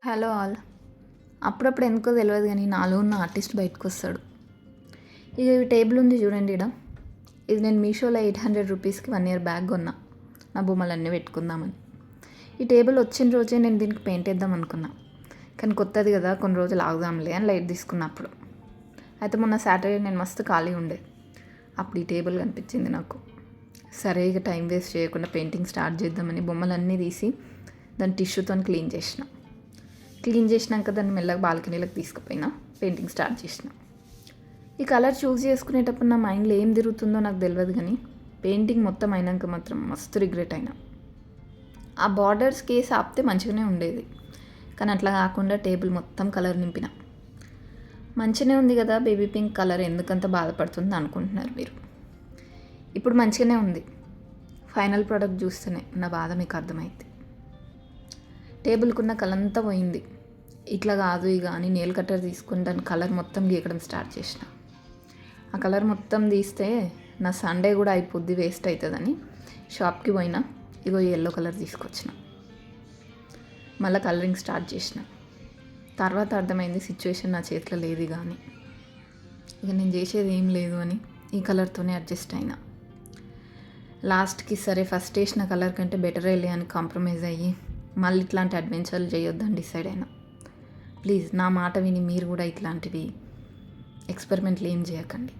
Hello all. అప్పుడప్పుడు ఎందుకో తెలియదు కానీ నాలో ఉన్న ఆర్టిస్ట్ బయటకు వస్తాడు. ఇక ఈ టేబుల్ ఉంది చూడండి ఇక్కడ. ఇది నేను మీషోలో 800 రూపీస్కి 1 year బ్యాగ్ కొన్నా, నా బొమ్మలన్నీ పెట్టుకుందామని. ఈ టేబుల్ వచ్చిన రోజే నేను దీనికి పెయింట్ వేద్దాం అనుకున్నా, కానీ కొత్తది కదా కొన్ని రోజులు ఆగుదాంలే అని లైట్ తీసుకున్నప్పుడు. అయితే మొన్న సాటర్డే నేను మస్తు ఖాళీ ఉండే, అప్పుడు ఈ టేబుల్ కనిపించింది నాకు. సరే ఇక టైం వేస్ట్ చేయకుండా పెయింటింగ్ స్టార్ట్ చేద్దామని బొమ్మలన్నీ తీసి దాన్ని టిష్యూతో క్లీన్ చేసినాక దాన్ని మెల్లగా బాల్కనీలోకి తీసుకుపోయినా, పెయింటింగ్ స్టార్ట్ చేసిన. ఈ కలర్ చూస్ చేసుకునేటప్పుడు నా మైండ్లో ఏం తిరుగుతుందో నాకు తెలియదు, కానీ పెయింటింగ్ మొత్తం అయినాక మాత్రం మస్తు రిగ్రెట్ అయినా. ఆ బార్డర్స్ కేసు ఆపితే మంచిగానే ఉండేది, కానీ అట్లా కాకుండా టేబుల్ మొత్తం కలర్ నింపిన. మంచిగానే ఉంది కదా బేబీ పింక్ కలర్, ఎందుకంత బాధపడుతుంది అనుకుంటున్నారు మీరు. ఇప్పుడు మంచిగానే ఉంది, ఫైనల్ ప్రోడక్ట్ చూస్తేనే నా బాధ మీకు అర్థమైంది. టేబుల్కున్న కలర్ అంతా పోయింది. ఇట్లా కాదు ఇక అని నెయిల్ కట్టర్ తీసుకుని దాని కలర్ మొత్తం గీకడం స్టార్ట్ చేసిన. ఆ కలర్ మొత్తం తీస్తే నా సండే కూడా అయిపోద్ది, వేస్ట్ అవుతుందని షాప్కి పోయినా. ఇగో ఎల్లో కలర్ తీసుకొచ్చిన, మళ్ళీ కలరింగ్ స్టార్ట్ చేసిన. తర్వాత అర్థమైంది సిచ్యువేషన్ నా చేతిలో లేదు కానీ ఇక నేను చేసేది ఏం లేదు అని ఈ కలర్తోనే అడ్జస్ట్ అయినా. లాస్ట్కి సరే ఫస్ట్ వేసిన కలర్ కంటే బెటర్ వెళ్ళి అని కాంప్రమైజ్ అయ్యి మళ్ళీ ఇట్లాంటి అడ్వెంచర్లు చేయొద్దని డిసైడ్ అయినా. ప్లీజ్ నా మాట విని మీరు కూడా ఇట్లాంటివి ఎక్స్పెరిమెంట్లు ఏం చేయకండి.